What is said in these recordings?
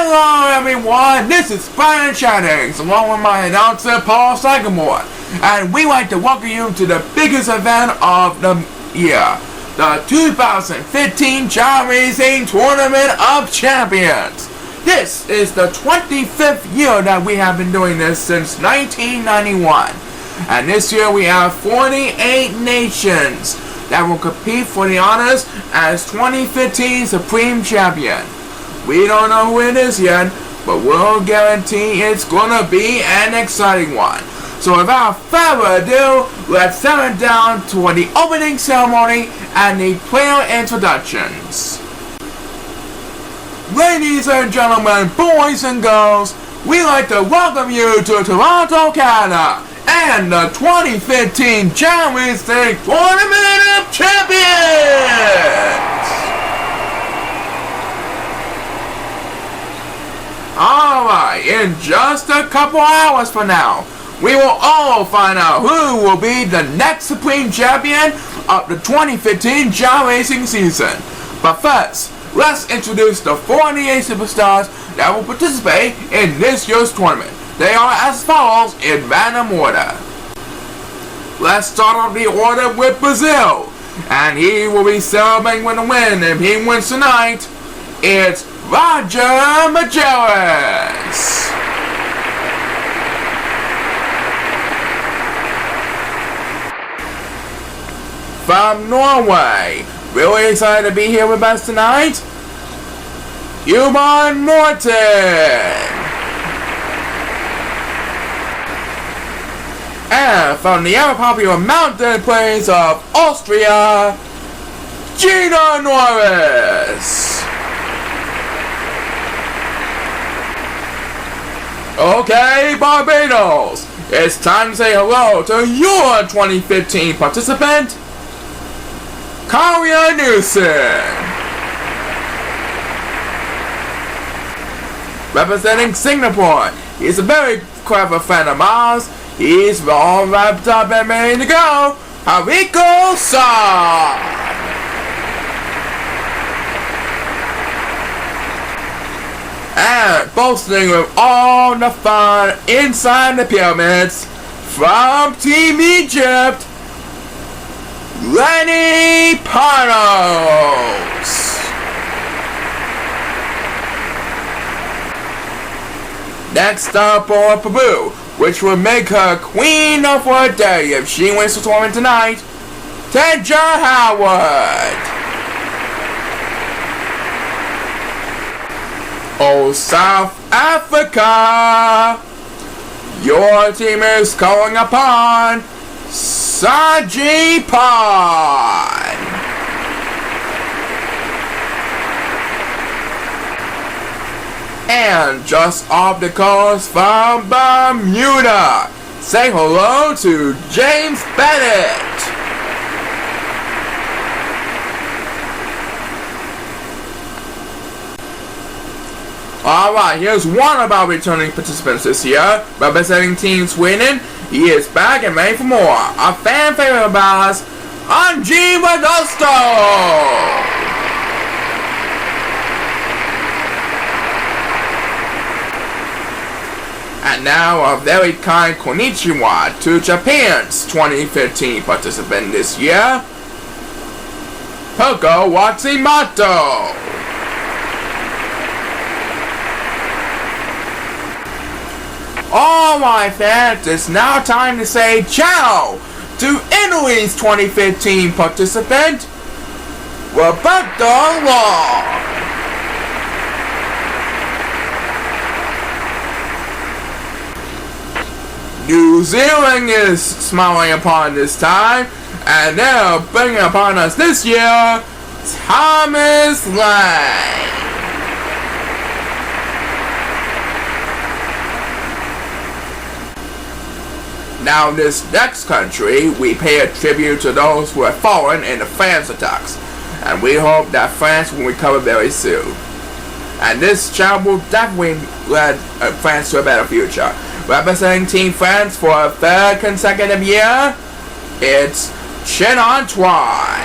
Hello everyone, this is Brian Shaddings, along with my announcer Paul Sagamore, and we like to welcome you to the biggest event of the year, the 2015 Chao Racing Tournament of Champions. This is the 25th year that we have been doing this since 1991, and this year we have 48 nations that will compete for the honors as 2015 Supreme Champion. We don't know who it is yet, but we'll guarantee it's gonna be an exciting one. So without further ado, let's settle down to the opening ceremony and the player introductions. Ladies and gentlemen, boys and girls, we'd like to welcome you to Toronto, Canada, and the 2015 Chao Racing Tournament of Champions! Alright, in just a couple hours from now, we will all find out who will be the next Supreme Champion of the 2015 Chao Racing season. But first, let's introduce the 48 superstars that will participate in this year's tournament. They are as follows in random order. Let's start off the order with Brazil, and he will be celebrating with a win. If he wins tonight, it's Roger Majerus. From Norway, really excited to be here with us tonight, Human Morton. And from the ever popular mountain plains of Austria, Gina Norris. Okay, Barbados, it's time to say hello to your 2015 participant, Olivia Newton. Representing Singapore, he's a very clever friend of ours. He's all wrapped up and ready to go, Hariko San. And boasting with all the fun inside the pyramids, from Team Egypt, Lenny Panos. Next up for Peru, which will make her queen of her day if she wins the tournament tonight, Tedja Howard. Oh, South Africa, your team is calling upon Saji Pan. And just off the coast from Bermuda, say hello to James Bennett. Alright, here's one of our returning participants this year, representing Team Sweden. He is back and ready for more. A fan favorite of ours, Angie Modesto. And now a very kind konnichiwa to Japan's 2015 participant this year, Hoko Watsumoto. Alright fans, it's now time to say ciao to Italy's 2015 participant, Roberto Long. New Zealand is smiling upon this time, and they're bringing upon us this year, Thomas Lang. Now in this next country, we pay a tribute to those who have fallen in the France attacks, and we hope that France will recover very soon. And this Chao will definitely lead France to a better future. Representing Team France for a third consecutive year, it's Chen Antoine.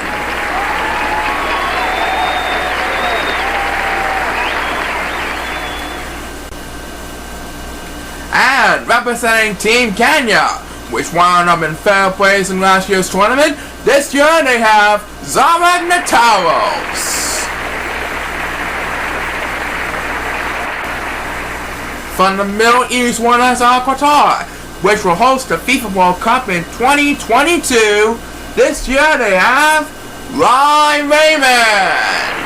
representing Team Kenya, which wound up in third place in last year's tournament. This year they have Zarek Nataros. From the Middle East, one is Qatar, which will host the FIFA World Cup in 2022. This year they have Ryan Raymond.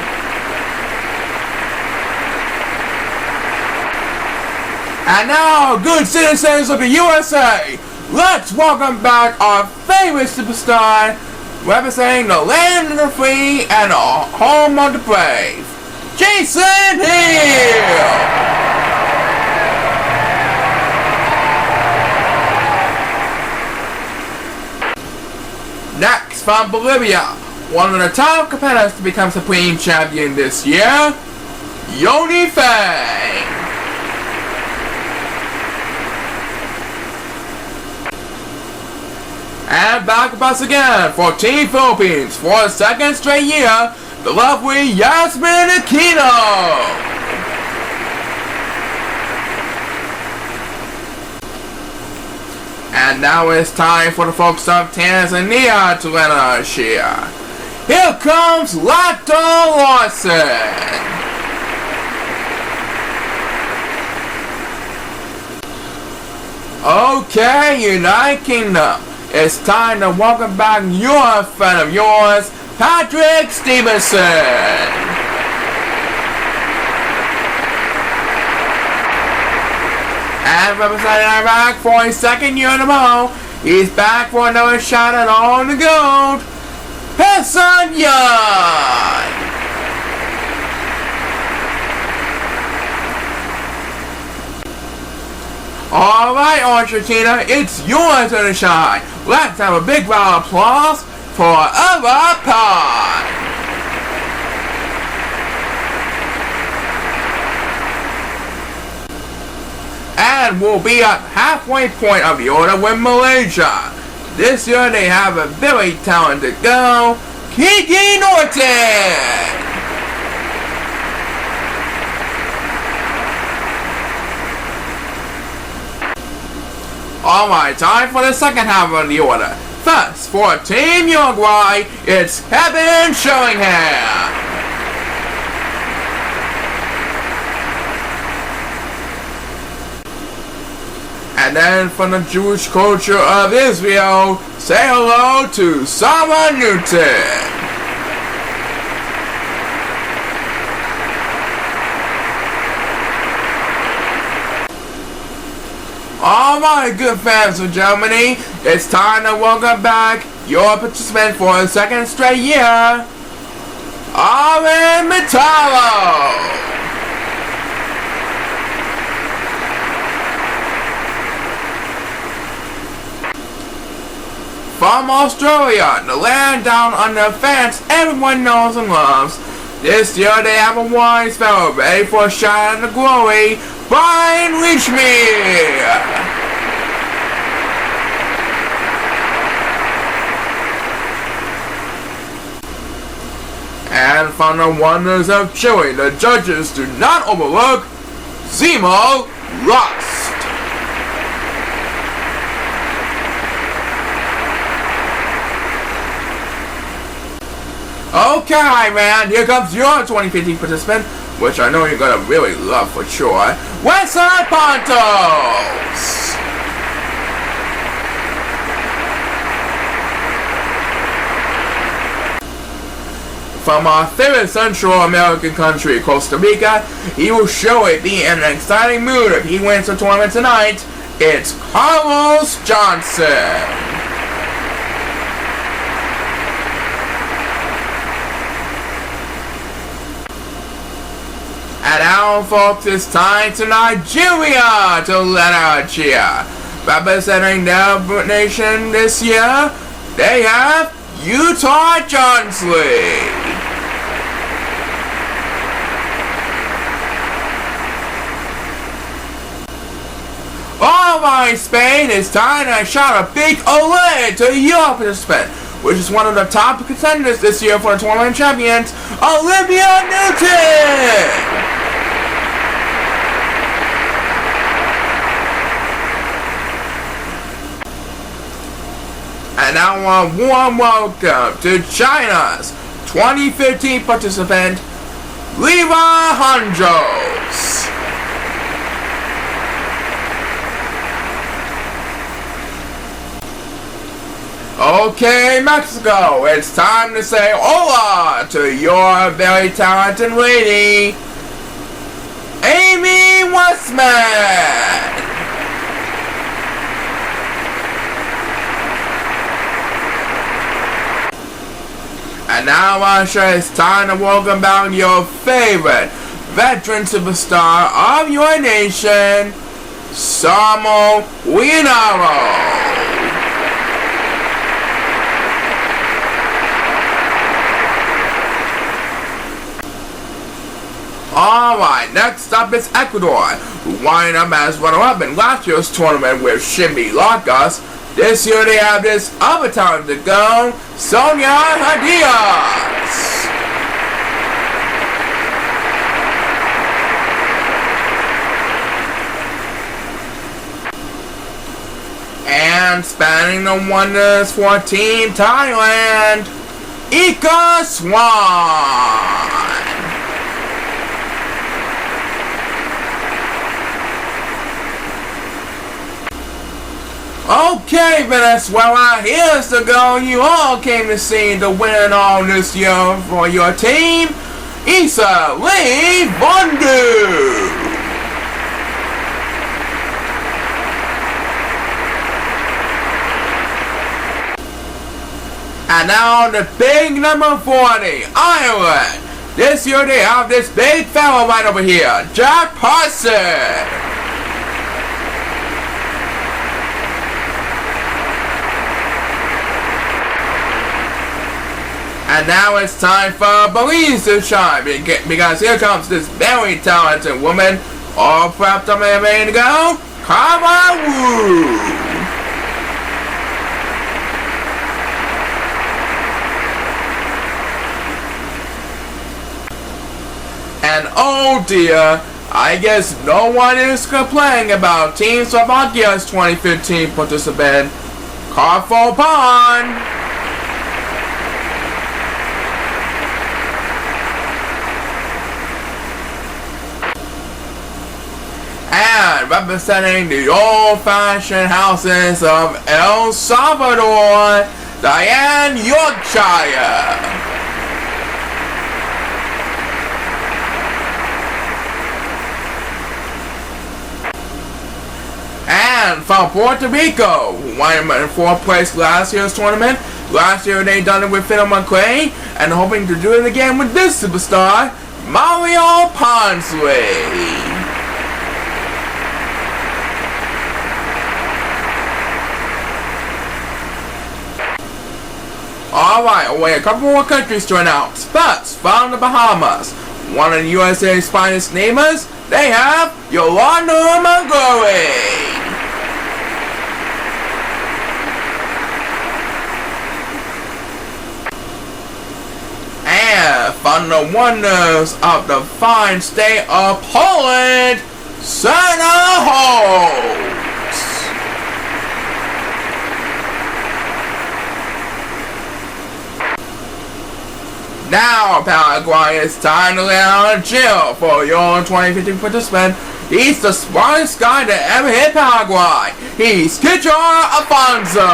And now, good citizens of the USA, let's welcome back our favorite superstar, representing the land of the free and the home of the brave, Jason Hill! Next, from Bolivia, one of the top competitors to become Supreme Champion this year, Yoni Fang. And back with us again for Team Philippines for a second straight year, the lovely Yasmin Aquino. And now it's time for the folks of Tanzania to let us share. Here comes Lato Lawson. Okay, United Kingdom, it's time to welcome back your friend of yours, Patrick Stevenson. And representing Iraq for his second year in a row, he's back for another shot at all the gold, Hassan Young. Alright, Argentina, it's your turn to shine. Let's have a big round of applause for Eva Pine. And we'll be at halfway point of the order with Malaysia. This year they have a very talented girl, Kiki Norton. Alright, time for the second half of the order. First, for Team Uruguay, it's Kevin Sheringham. And then from the Jewish culture of Israel, say hello to Chao Newton. Alright, good fans of Germany, it's time to welcome back your participant for a second straight year, Aaron Metallo. From Australia, the land down under fans everyone knows and loves. This year they have a wise fellow ready for a shot at the glory, Brian Richmere. And from the wonders of Chile, the judges do not overlook Zemo Rust. Okay, man, here comes your 2015 participant, which I know you're gonna really love for sure, Westside Pontos! From our favorite Central American country, Costa Rica, he will surely be in an exciting mood if he wins the tournament tonight. It's Carlos Johnson! And now, folks, it's time to Nigeria to let out cheer. Representing their nation this year, they have Utah Johnsley. Alright, Spain, it's time to shout a big olé to your participant, which is one of the top contenders this year for the tournament champions, Olivia Newton. a warm welcome to China's 2015 participant, Olivia Newton. Okay, Mexico, it's time to say hola to your very talented lady, Amy Westman. And now, Asha, it's time to welcome back your favorite veteran superstar of your nation, Samo Winaro. Alright, next up is Ecuador, who wind up as runner-up in last year's tournament with Shimmy Lacas. This year they have this other talent to go, Sonia Diaz. And spanning the wonders for Team Thailand, Ika Swan. Okay, Venezuela, here's the girl you all came to see to win all this year for your team, Isa Lee Bondu. And now the big number 40, Ireland. This year they have this big fellow right over here, Jack Parson. And now it's time for Belize to shine, because here comes this very talented woman, all prepped up and ready to go, Kara Wu. And oh dear, I guess no one is complaining about Team Slovakia's 2015 participant, Karfo Pond. And representing the old-fashioned houses of El Salvador, Diane Yorkshire. And from Puerto Rico, who won in 4th place last year's tournament. Last year they done it with Fiddle McCray, and hoping to do it again with this superstar, Mario Ponsley. Alright, only a couple more countries to announce. First, from the Bahamas, one of the USA's finest namers, they have Yolanda McGurry. And from the wonders of the fine state of Poland, Santa Holmes. Now, Paraguay, it's time to lay out a chill for your 2015 participant. He's the smartest guy to ever hit Paraguay. He's Kichar Afonso.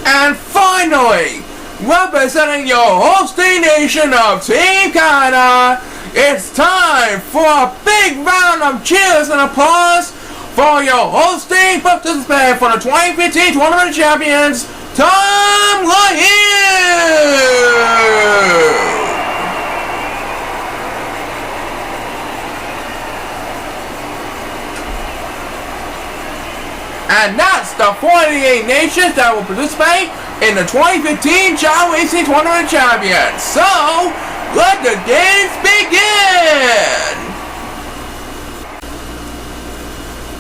And finally, representing your hosting nation of Team Canada, it's time for a big round of cheers and applause for your hosting participant for the 2015 Tournament Champions, Tom LaHill! And that's the 48 nations that will participate in the 2015 Chao Racing Tournament Champions. So, let the games begin!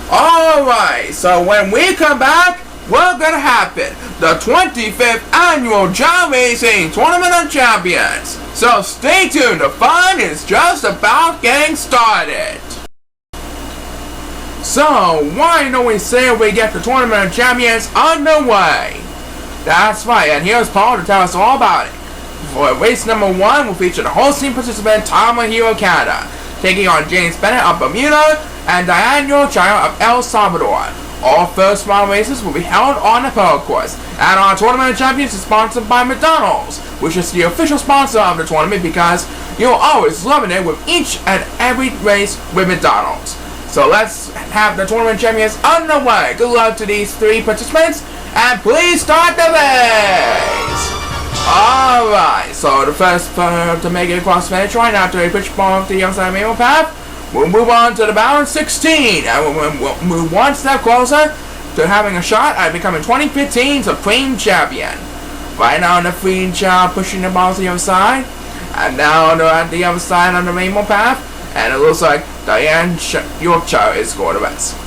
Alright, so when we come back, what's gonna happen? The 25th Annual Chao Racing Tournament of Champions. So stay tuned, the fun is just about getting started. So, why don't we say we get the Tournament of Champions underway? That's right, and here's Paul to tell us all about it. For race number 1, we'll feature the hosting participant Tomohiro Canada, taking on James Bennett of Bermuda and Daniel Chao of El Salvador. All first round races will be held on the Pearl course, and our Tournament of Champions is sponsored by McDonald's, which is the official sponsor of the tournament because you'll always loving it with each and every race with McDonald's. So let's have the Tournament of Champions underway. Good luck to these 3 participants, and please start the race! Alright, so the first to make it across the finish line after a pitch ball to the other side of the main path, we'll move on to the balance 16, and we'll move one step closer to having a shot at becoming 2015 Supreme Champion. Right now, the Free Chao pushing the ball to the other side, and now they're at the other side on the rainbow path, and it looks like Diane Yorkshire is going to rest.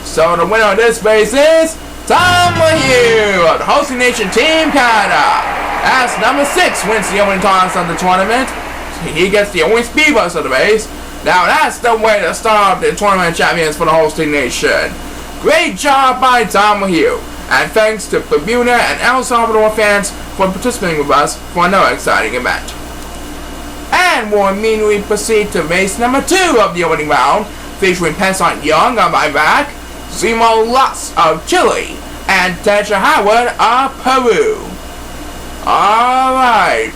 So the winner of this race is Tomohiro of the hosting nation Team Canada. As number 6 wins the opening toss of the tournament, he gets the only speed bus of the race. Now that's the way to start the Tournament of Champions for the hosting nation. Great job by Tomohiro, and thanks to Bermuda and El Salvador fans for participating with us for another exciting event. And we'll immediately proceed to race number 2 of the opening round, featuring Penson Young of Iraq, Zemo Lutz of Chile, and Teja Howard of Peru. Alright,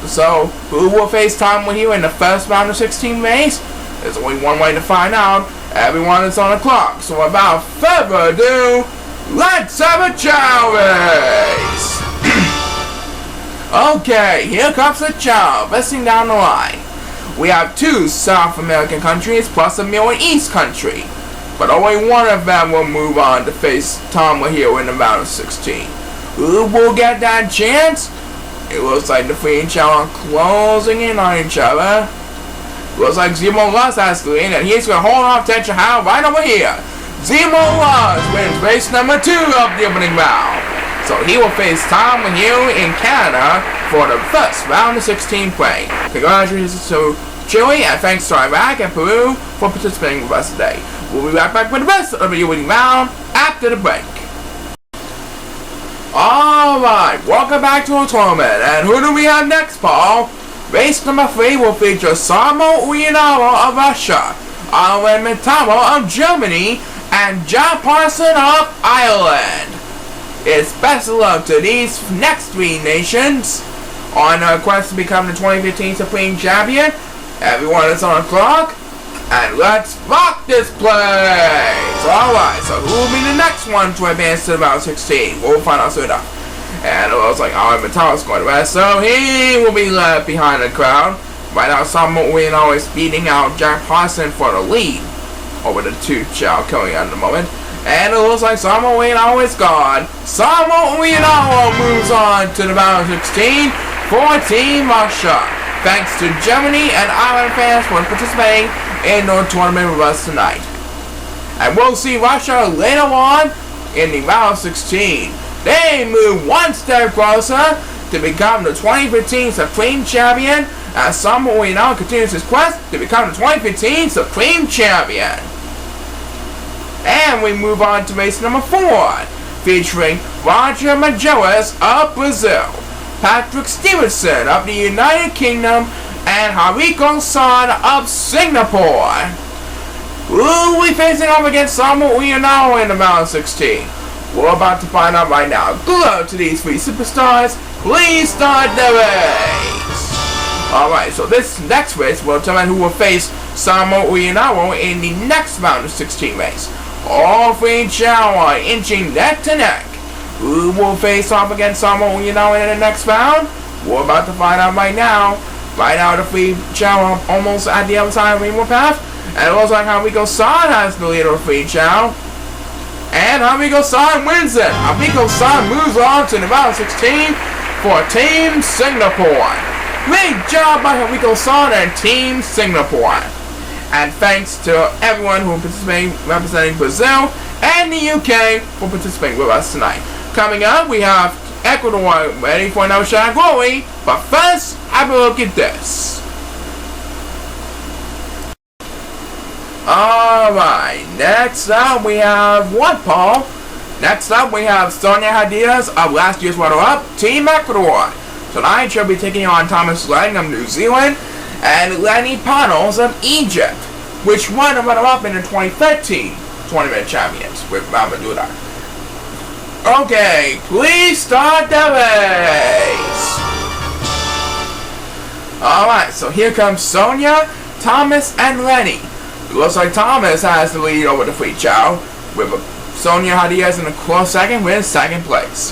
so who will face Tomohiro in the first round of 16 race? There's only one way to find out. Everyone is on the clock, so without further ado, let's have a Chao race! Okay, here comes the Chao, racing down the line. We have 2 South American countries plus a Middle East country, but only one of them will move on to face Tomohiro in the round of 16. Who will get that chance? It looks like the Free Chao are closing in on each other. Looks like Zemo Lutz has to win, and he's going to hold off Teja Howard right over here. Zemo Lutz wins race number 2 of the opening round. So he will face Tomohiro in Canada for the first round of 16 play. Congratulations to Chile, and thanks to Iraq and Peru for participating with us today. We'll be right back with the rest of the opening round after the break. Alright, welcome back to our tournament, and who do we have next, Paul? Race number 3 will feature Samo Uyinawa of Russia, Alan Mitamo of Germany, and John Parson of Ireland. It's best of luck to these next 3 nations on a quest to become the 2015 Supreme Champion. Everyone is on the clock, and let's rock this place! Alright, so who will be the next one to advance to the round 16? We'll find out soon enough. And it looks like Alan Mitamo is going to rest, so he will be left behind the crowd. Right now, Samo Uyinawa is beating out Jack Parson for the lead over the 2 Chao coming out in the moment. And it looks like Samo Uyinawa is gone. Samo Uyinawa moves on to the round of 16 for Team Russia. Thanks to Germany and Ireland fans for participating in the tournament with us tonight. And we'll see Russia later on in the round of 16. They move one step closer to become the 2015 Supreme Champion, as Samo Uyinawa continues his quest to become the 2015 Supreme Champion. And we move on to race number 4, featuring Roger Magellas of Brazil, Patrick Stevenson of the United Kingdom, and Hariko San of Singapore. Who will be facing off against Samo Uyinawa in the round of 16? We're about to find out right now. Good luck to these 3 superstars. Please start the race. Alright, so this next race will determine who will face Samo Uyinawa in the next round of 16 race. All 3 Chao are inching neck to neck. Who will face off against Samo Uyinawa in the next round? We're about to find out right now. Right now, the 3 Chao are almost at the other side of the rainbow path. And it looks like Hariko San has the lead of the 3 Chao. And Hariko San wins it. Hariko San moves on to the round of 16 for Team Singapore. Great job by Hariko San and Team Singapore. And thanks to everyone who participated representing Brazil and the UK for participating with us tonight. Coming up, we have Ecuador ready for another shot of glory. But first, have a look at this. Alright, next up we have what, Paul? Next up we have Sonia Hadias of last year's runner-up, Team Ecuador. Tonight she'll be taking on Thomas Lang of New Zealand and Lenny Panos of Egypt, which won the runner-up in the 2013 Tournament Champions with Mamadouda. Okay, please start the race. Alright, so here comes Sonia, Thomas, and Lenny. It looks like Thomas has the lead over the free Chao, with Sonia Hadias in a close second with second place.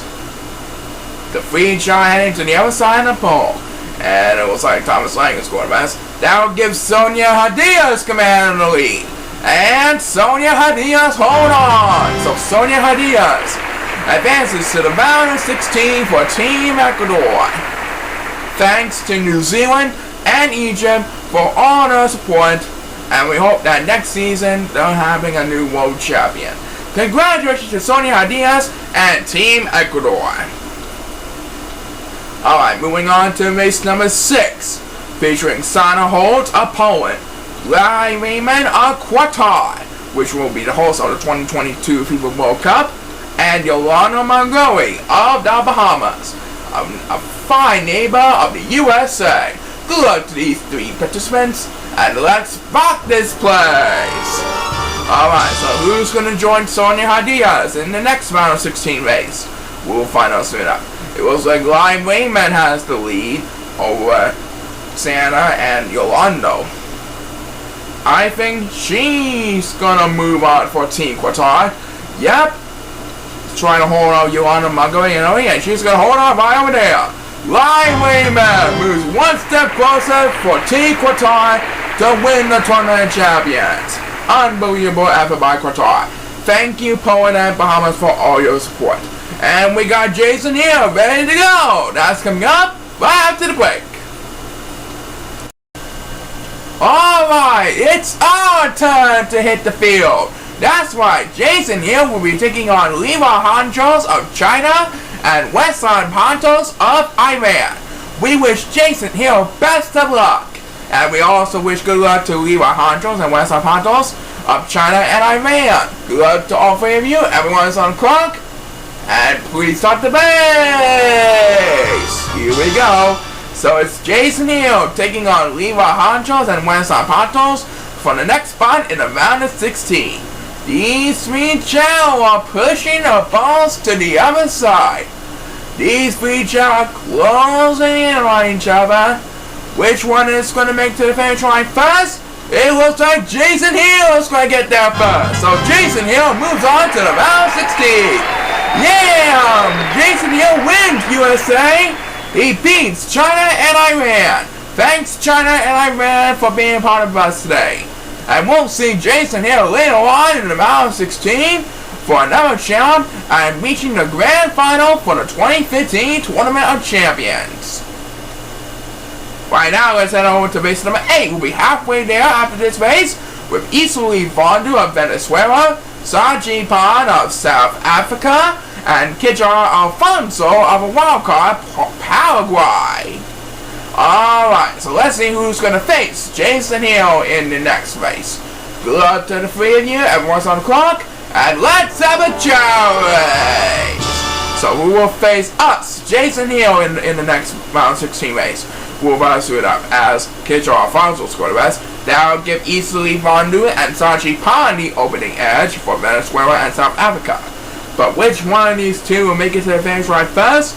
The free Chao heading to the other side of the pole, and it looks like Thomas Lang is going best. That will give Sonia Hadias command of the lead, and Sonia Hadias hold on. So Sonia Hadias advances to the round of 16 for Team Ecuador. Thanks to New Zealand and Egypt for all their support, and we hope that next season they're having a new world champion. Congratulations to Sonia Hadias and Team Ecuador. Alright, moving on to race number 6, featuring Sana Holt of Poland, Larry Raymond of Qatar, which will be the host of the 2022 FIFA World Cup, and Yolanda Mongoy of the Bahamas, a fine neighbor of the USA. Good luck to these 3 participants, and let's rock this place! Alright, so who's going to join Sonia Hadias in the next round of 16 race? We'll find out soon enough. It looks like Lime Raymond has the lead over Santa and Yolanda. I think she's going to move on for Team Qatar. Yep. Trying to hold on Yolanda Mongoy, and she's going to hold on right over there. Lime Raymond moves one step closer for Team Qatar to win the tournament champions. Unbelievable effort by Qatar. Thank you, Poland and Bahamas, for all your support. And we got Jason here, ready to go. That's coming up right after the break. Alright, it's our turn to hit the field. That's right, Jason here will be taking on Levi Hanchos of China and Wesson Pantos of Iran. We wish Jason here best of luck. And we also wish good luck to Levi Hanchos and Wesson Pantos of China and Iran. Good luck to all 3 of you. Everyone's on clock. And please start the base. Here we go. So it's Jason Hill taking on Levi Hanchos and Wesson Pantos for the next spot in the round of 16. These 3 Chao are pushing the balls to the other side. These 3 Chao are closing in on each other. Which one is going to make to the finish line first? It looks like Jason Hill is going to get there first. So Jason Hill moves on to the round 16. Yeah! Jason Hill wins, USA! He beats China and Iran. Thanks, China and Iran, for being part of us today. And we'll see Jason Hill later on in the round 16 for another challenge and reaching the grand final for the 2015 Tournament of Champions. Right now, let's head over to race number 8. We'll be halfway there after this race with Isuli Fondu of Venezuela, Saji Pan of South Africa, and Kijar Alfonso of a wildcard Paraguay. Alright, so let's see who's going to face Jason Hill in the next race. Good luck to the 3 of you, everyone's on the clock, and let's have a Chao race! So who will face us, Jason Hill, in the next round 16 race? We'll run through it up as Kijar Alfonso score the rest. That'll give Isuli Fondu and Saji Pan the opening edge for Venezuela and South Africa. But which one of these 2 will make it to the finish line first?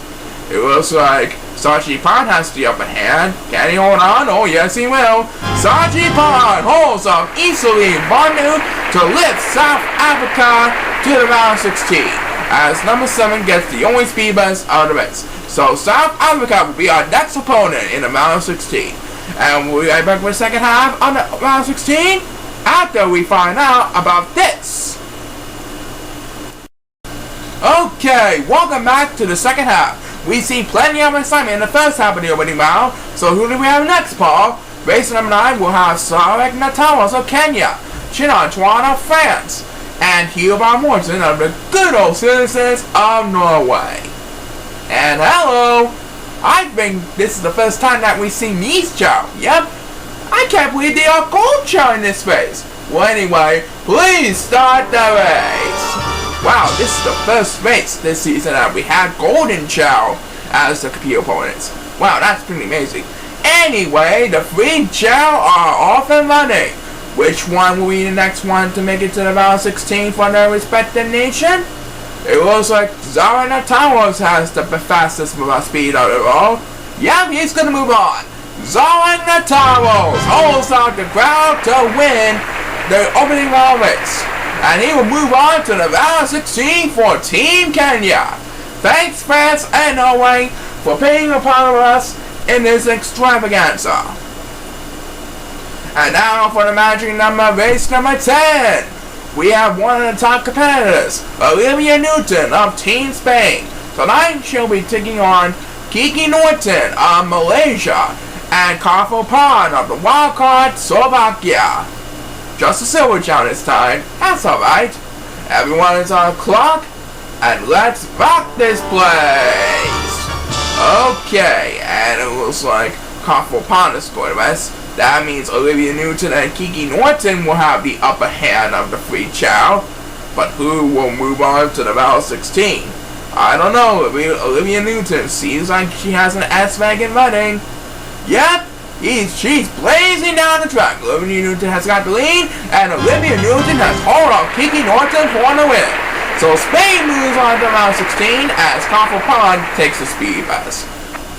It looks like Saji Pan has the upper hand. Can he hold on? Oh yes he will. Saji Pan holds up Isuli Fondu to lift South Africa to the round 16. As number 7 gets the only speed bumps out of the race. So South Africa will be our next opponent in the round of 16. And we'll be right back with the second half on the round 16 after we find out about this. Okay, welcome back to the second half. We see plenty of excitement in the first half of the opening round. So who do we have next, Paul? Race number 9 will have Sarek Natawas of Kenya, Chin Antoine of France, and Hubert Morton of the good old citizens of Norway. And hello! I think this is the first time that we've seen these Chao. Yep. I can't believe they are gold Chao in this race. Well, anyway, please start the race. Wow, this is the first race this season that we had golden Chao as the computer opponents. Wow, that's pretty amazing. Anyway, the 3 Chao are off and running. Which one will be the next one to make it to the round 16 for their respective nation? It looks like Zaranataros has the fastest speed out of all. Yep, he's gonna move on. Zaranataros holds out the ground to win the opening round race. And he will move on to the round 16 for Team Kenya. Thanks, France and Norway, for being a part of us in this extravaganza. And now for the magic number race number 10. We have one of the top competitors, Olivia Newton of Team Spain. Tonight she'll be taking on Kiki Norton of Malaysia and Carfo Pan of the wildcard Slovakia. Just a silver Chao this time. That's alright. Everyone is on the clock, and let's rock this place. Okay, and it looks like Carfo Pan is going to rest. That means Olivia Newton and Kiki Norton will have the upper hand of the 3 Chao. But who will move on to the round 16? I don't know. Olivia Newton seems like she has an S-Wagon running. Yep, she's blazing down the track. Olivia Newton has got the lead, and Olivia Newton has hauled off Kiki Norton for the win. So Spain moves on to round 16 as Carfo Pan takes the speed bus.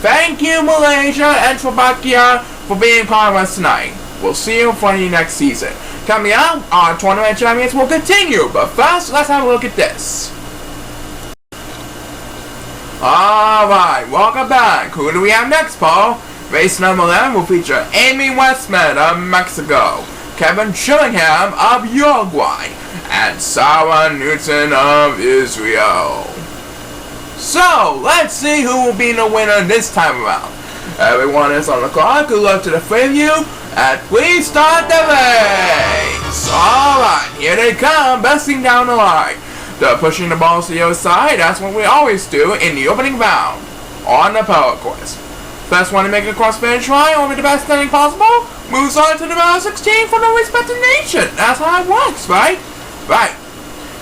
Thank you, Malaysia and Slovakia, for being part of us tonight. We'll see you for the next season. Coming up, our tournament champions will continue, but first, let's have a look at this. Alright, welcome back. Who do we have next, Paul? Race number 11 will feature Amy Westman of Mexico, Kevin Chillingham of Uruguay, and Sarah Newton of Israel. So, let's see who will be the winner this time around. Everyone is on the clock. Good luck to the 3 of you, and please start the race. Alright, here they come, busting down the line. They're pushing the balls to the other side. That's what we always do in the opening round on the power course. First one to make it across the finish line or with the best standing possible moves on to the round 16 for the respective nation. That's how it works, right? Right.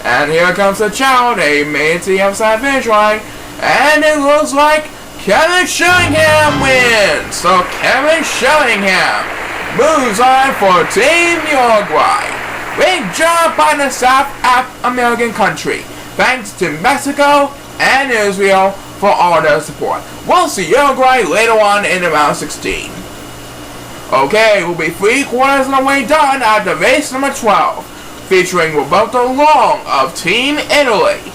And here comes the Chao. They made it to the outside finish line, and it looks like Kevin Chillingham wins. So Kevin Chillingham moves on for Team Uruguay. Great job by the South American country. Thanks to Mexico and Israel for all their support. We'll see Uruguay later on in the round 16. Okay, we'll be 3/4 of the way done after race number 12, featuring Roberto Long of Team Italy,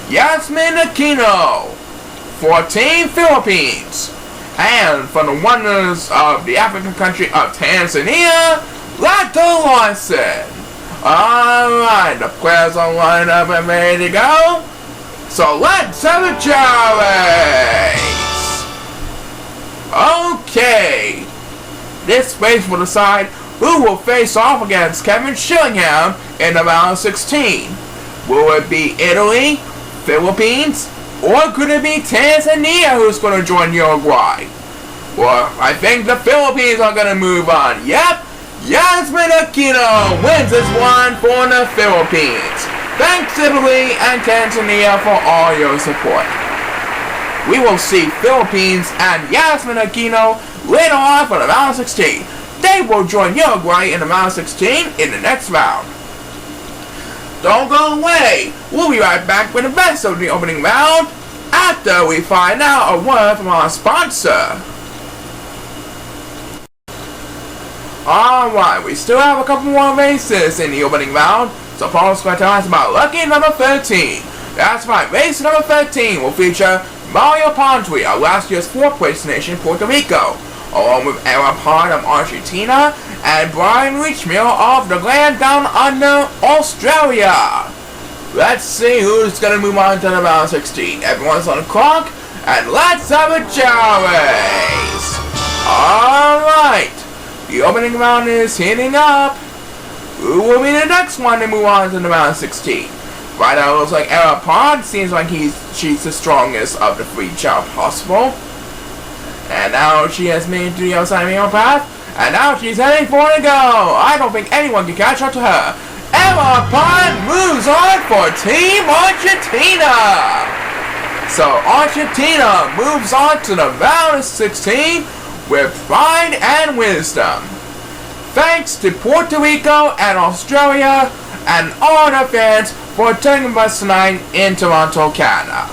Yasmin Aquino for Team Philippines, and from the wonders of the African country of Tanzania, Lato Lawson. Alright, the players are lined up and ready to go. So let's have a Chao race. Okay. This race will decide who will face off against Kevin Chillingham in the round 16. Will it be Italy, Philippines, or could it be Tanzania who's going to join Uruguay? Well, I think the Philippines are going to move on. Yep. Yasmin Aquino wins this one for the Philippines. Thanks Italy and Tanzania for all your support. We will see Philippines and Yasmin Aquino later on for the round 16. They will join Uruguay in the round 16 in the next round. Don't go away. We'll be right back with the rest of the opening round after we find out a word from our sponsor. Alright, we still have a couple more races in the opening round, so Paul's going to tell us about lucky number 13. That's right, race number 13 will feature Mario Pantri of last year's 4th place nation, Puerto Rico, along with Aaron Pond of Argentina and Brian Richmill of the land down under Australia. Let's see who's going to move on to the round 16. Everyone's on the clock, and let's have a Chao race. Alright. The opening round is heating up. Who will be the next one to move on to the round 16? Right now it looks like Aaron Pond seems like she's the strongest of the 3 Chao possible. And now she has made it to the outside of the path. And now she's heading for the goal. I don't think anyone can catch up to her. Emma Pond moves on for Team Argentina. So Argentina moves on to the round of 16 with pride and wisdom. Thanks to Puerto Rico and Australia and all the fans for taking us tonight in Toronto, Canada.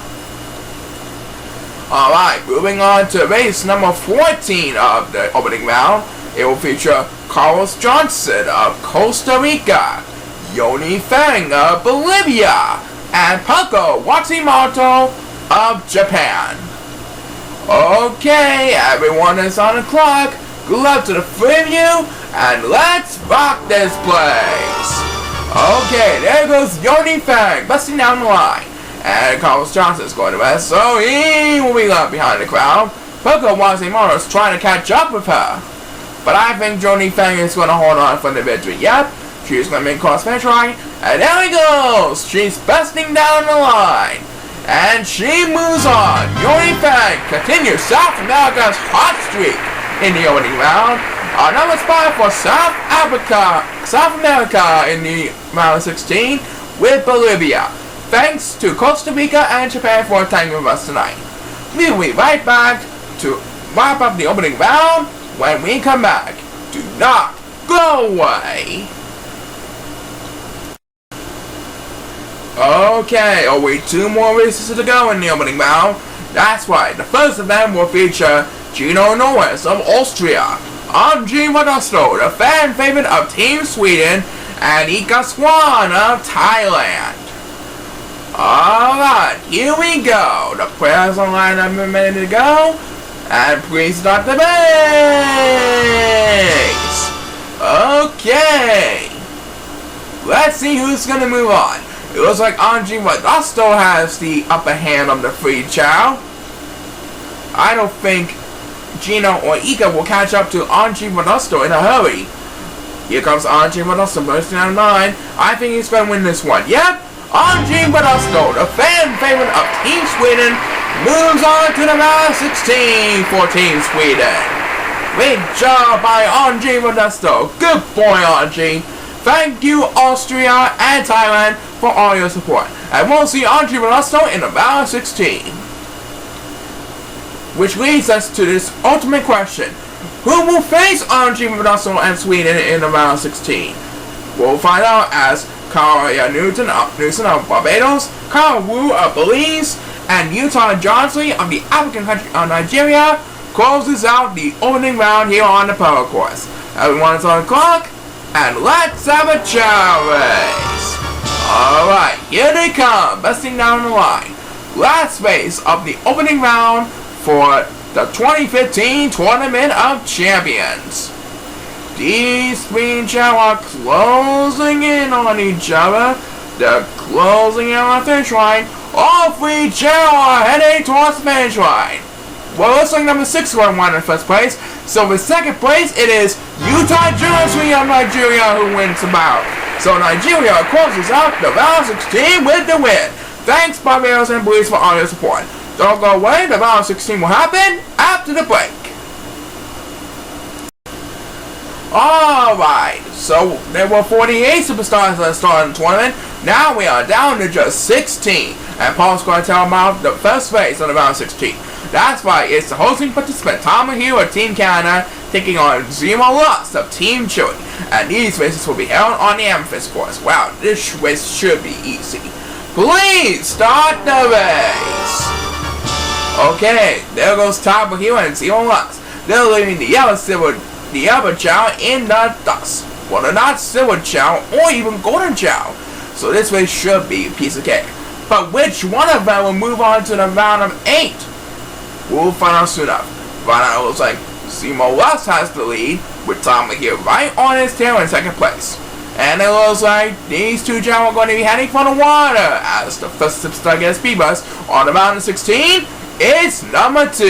Alright, moving on to race number 14 of the opening round. It will feature Carlos Johnson of Costa Rica, Yoni Feng of Bolivia, and Paco Watsumoto of Japan. Okay, everyone is on the clock. Good luck to the three of you, and let's rock this place. Okay, there goes Yoni Feng busting down the line. And Carlos Johnson is going to rest, so he will be left behind the crowd. Paco Watsumoto is trying to catch up with her. But I think Yoni Feng is going to hold on for the victory. Yep, she's going to make cross finish line. And there he goes. She's busting down the line. And she moves on. Yoni Feng continues South America's hot streak in the opening round. Another spot for South America in the round of 16 with Bolivia. Thanks to Costa Rica and Japan for attending with us tonight. We will be right back to wrap up the opening round when we come back. Do not go away. Okay, only 2 more races to go in the opening round. That's right, the first event will feature Gino Norris of Austria, Anji Wadasto, the fan favorite of Team Sweden, and Ika Swan of Thailand. Alright, here we go. The players online have a minute to go. And please start the race. Okay. Let's see who's going to move on. It looks like Anji Wadasto has the upper hand on the free Chao. I don't think Gino or Ika will catch up to Anji Wadasto in a hurry. Here comes Anji Wadasto bursting down the line. I think he's going to win this one. Yep. Anji Wadasto, the fan favorite of Team Sweden, moves on to the round 16 for Team Sweden. Great job by Anji Wadasto. Good boy, Anji. Thank you, Austria and Thailand, for all your support. And we'll see Anji Wadasto in the round 16. Which leads us to this ultimate question. Who will face Olivia Newton and Sweden in the round 16? We'll find out as Chao Newton of Barbados, Carl Wu of Belize, and Utah Johnson of the African country of Nigeria closes out the opening round here on the power course. Everyone is on the clock, and let's have a Chao race. Alright, here they come, busting down the line. Last race of the opening round for the 2015 Tournament of Champions. These three Chao are closing in on each other. They're closing in on the finish line. All three Chao are heading towards the finish line. Well, looks like number 6 won in first place. So in second place, it is Utah Johnson of Nigeria who wins the bout. So Nigeria closes out the round 16 with the win. Thanks, Barbados and Belize, for all your support. Don't go away, the round 16 will happen after the break. Alright, so there were 48 superstars that started the tournament. Now we are down to just 16. And Paul's going to tell about the first race on the round 16. That's right, it's the hosting participant Tom Hill of Team Canada taking on Zero Lux of Team Chile. And these races will be held on the Amethyst course. Wow, this race should be easy. Please start the race. Okay, there goes Tom Hill and Zero Lux. They're leaving the other Chao in the dust. Well, they're not silver Chao or even golden Chao. So this race should be a piece of cake. But which one of them will move on to the round of 8? We'll find out soon enough. Right now it looks like Zero Lux has the lead with Tom Hill right on his tail in second place. And it looks like these two Chao are going to be heading for the water as the first superstar gets speed bus on the round of 16. It's number 2,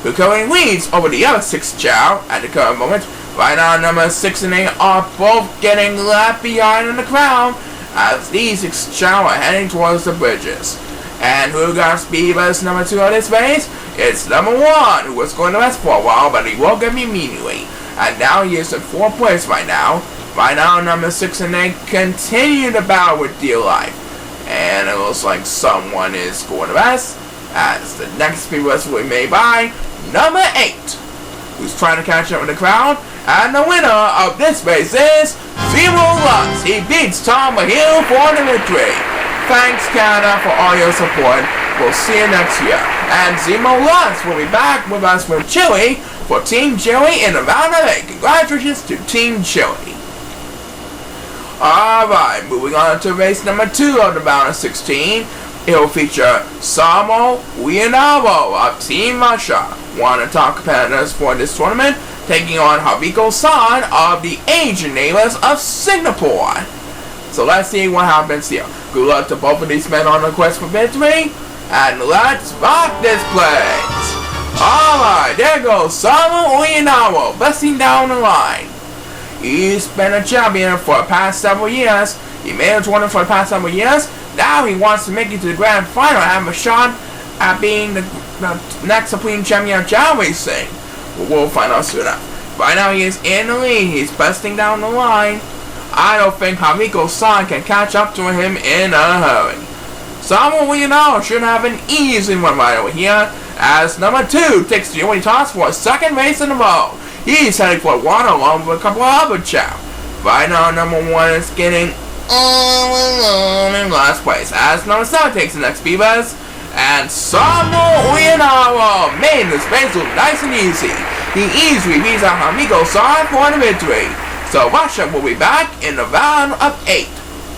who currently leads over the other 6 Chao at the current moment. Right now, number 6 and 8 are both getting left behind in the crowd as these 6 Chao are heading towards the bridges. And who got speed bus number 2 of this race? It's number 1, who was going to rest for a while, but he woke up immediately. And now he is in 4th place right now. Right now, number 6 and 8 continue to battle with dear life. And it looks like someone is going to rest, as the next speed rest will be made by number 8, who's trying to catch up with the crowd. And the winner of this race is Zero Lux. He beats Tom Hill for the victory. Thanks, Canada, for all your support. We'll see you next year. And Zemo Lux will be back with us with Chili for Team Chili in the round of 8. Congratulations to Team Chili. Alright, moving on to race number 2 of the round of 16. It will feature Samo Leonardo of Team Russia, one of the top competitors for this tournament, taking on Haviko-san of the Asian neighbors of Singapore. So let's see what happens here. Good luck to both of these men on the quest for victory, and let's rock this place. Alright, there goes Samo Leonardo, busting down the line. He's been a champion for the past several years. He made a tournament for the past several years. Now he wants to make it to the grand final and have a shot at being the next Supreme Champion of Chao Racing. We'll find out soon enough. Right now he is in the lead. He's busting down the line. I don't think Haviko-san can catch up to him in a hurry. Someone we know should have an easy one right over here, as number 2 takes the only toss for a second race in a row. He's heading for one along with a couple of other Chao. Right now number 1 is getting in last place, as number 7 takes the next speed bus. And Samo Leonardo made this race look nice and easy. He easily beats out Haviko-san for the victory. So Russia will be back in the round of 8,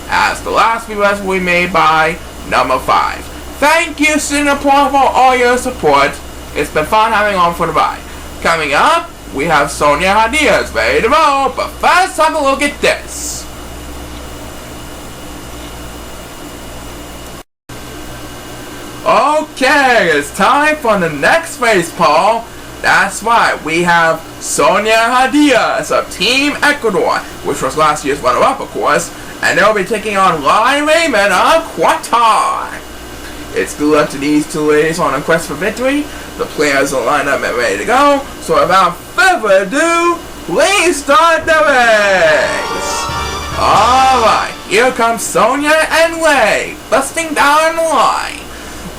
as the last speed bus will be made by number 5. Thank you, Singapore, for all your support. It's been fun having on for the ride. Coming up, we have Sonia Hadias ready to roll, but first have a look at this. Okay, it's time for the next race, Paul. That's right, we have Sonia Hadias of Team Ecuador, which was last year's runner-up, of course, and they'll be taking on Lai Raymond of Qatar. It's good luck to these two ladies on a quest for victory. The players are lined up and ready to go, so without further ado, please start the race. Alright, here comes Sonia and Lei, busting down the line.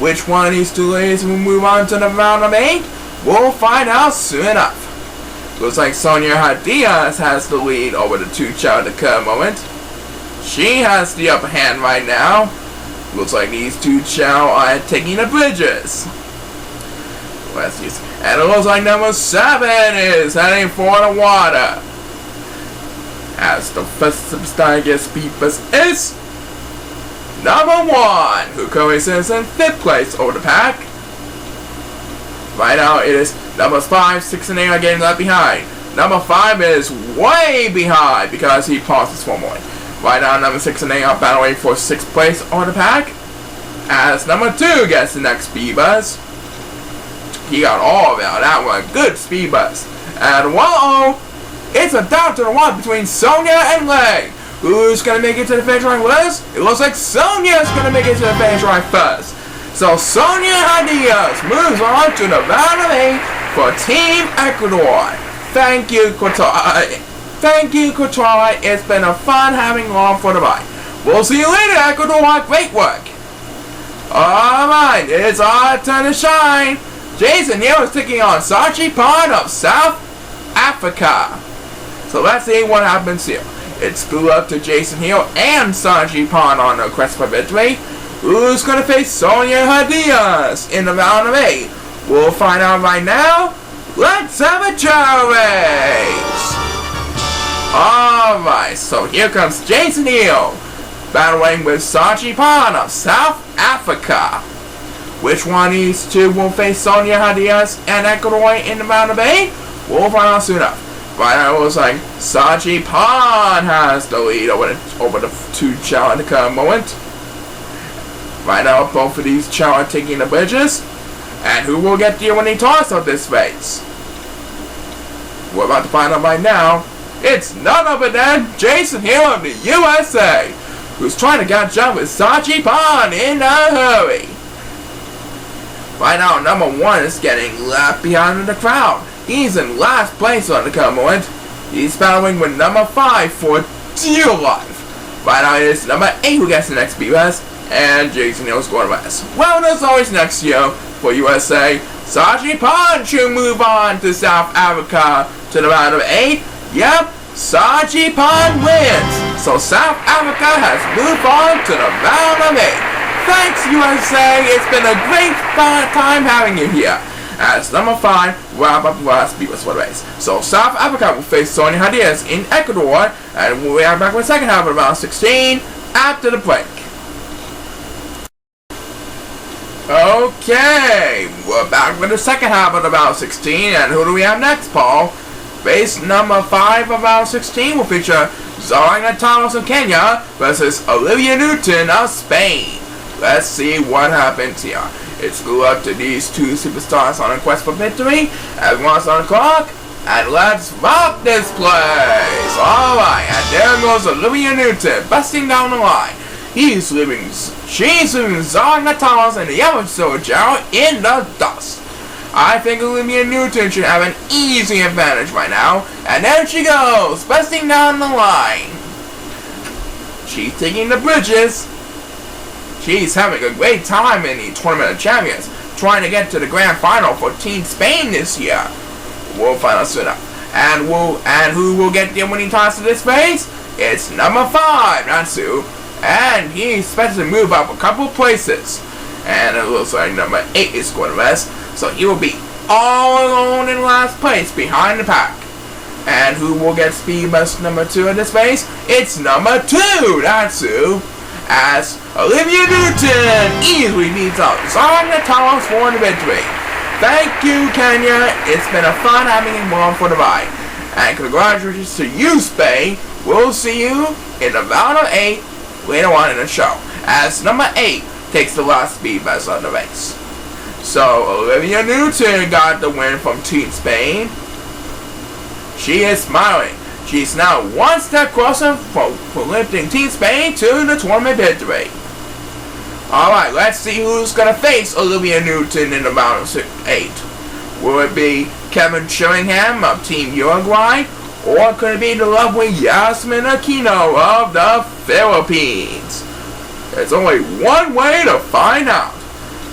Which one of these two ladies will move on to the round of 8? We'll find out soon enough. Looks like Sonia Hadias has the lead over the 2 Chao at the current moment. She has the upper hand right now. Looks like these 2 Chao are taking the bridges. Let's see. And it looks like number 7 is heading for the water. As the first superstar gets beepers is number 1, who currently sits in 5th place over the pack. Right now it is numbers 5, 6, and 8 are getting left behind. Number 5 is way behind because he pauses for more. Right now number 6 and 8 are battling for 6th place over the pack, as number 2 gets the next speed bus. He got all of it on that one. Good speed bus. And whoa, it's a down to the one between Sonia and Lei. Who's going to make it to the finish line first? It looks like Sonia's going to make it to the finish line first. So Sonia Hadias moves on to the round of 8 for Team Ecuador. Thank you, Qatar. Thank you, Qatar. It's been a fun having on for the ride. We'll see you later, Ecuador. Great work. Alright, it's our turn to shine. Jason Hill is taking on Sachi Pond of South Africa. So let's see what happens here. It's good luck to Jason Hill and Sachi Pond on the quest for victory. Who's going to face Sonia Hadias in the round of 8? We'll find out right now. Let's have a Chao race. Alright, so here comes Jason Hill, battling with Sachi Pond of South Africa. Which one of these two will face Sonia Hadias and Ecuador in the round of 8? We'll find out soon enough. Right now it looks like Sachi Pond has the lead over the 2 Chao at the current moment. Right now both of these Chao are taking the bridges. And who will get the winning toss of this race? We're about to find out right now. It's none other than Jason Hill of the USA, who's trying to catch up with Sachi Pond in a hurry. Right now, number 1 is getting left behind in the crowd. He's in last place on the current moment. He's battling with number 5 for dear life. Right now, it is number 8 who gets the next BS, and Jason Hill's going to rest. Well, as always, next year for USA, Sajipan should move on to South Africa to the round of 8. Yep, Sajipan wins. So South Africa has moved on to the round of 8. Thanks, USA. It's been a great time having you here. As number 5, wrap up the last BS for the race. So South Africa will face Sonia Hadias in Ecuador, and we'll be back with the second half of round 16 after the break. Okay, we're back with the second half of the round 16, and who do we have next, Paul? Race number 5 of round 16 will feature Zoranga Thomas of Kenya versus Olivia Newton of Spain. Let's see what happens here. It's good luck to these two superstars on a quest for victory. Everyone's on the clock, and let's rock this place. Alright, and there goes Olivia Newton busting down the line. She's leaving Zoranga Thomas and the yellow soldier in the dust. I think Olivia Newton should have an easy advantage right now. And there she goes, busting down the line. She's taking the bridges. She's having a great time in the Tournament of Champions, trying to get to the Grand Final for Team Spain this year. We'll find out soon enough. And who will get the winning toss to this race? It's number 5, Natsu. And he's expected to move up a couple places. And it looks like number 8 is going to rest. So he will be all alone in last place behind the pack. And who will get speed bus number 2 in this race? It's number 2, Natsu. As Olivia Newton easily beats out Zoranga Thomas for the victory. Thank you, Kenya. It's been a fun having you on for the ride. And congratulations to you, Spain. We'll see you in the round of 8 later on in the show, as number 8 takes the last speed bus on the race. So Olivia Newton got the win from Team Spain. She is smiling. She's now one step closer for lifting Team Spain to the tournament victory. Alright, let's see who's going to face Olivia Newton in the round of 8. Will it be Kevin Sheringham of Team Uruguay, or could it be the lovely Yasmin Aquino of the Philippines? There's only one way to find out.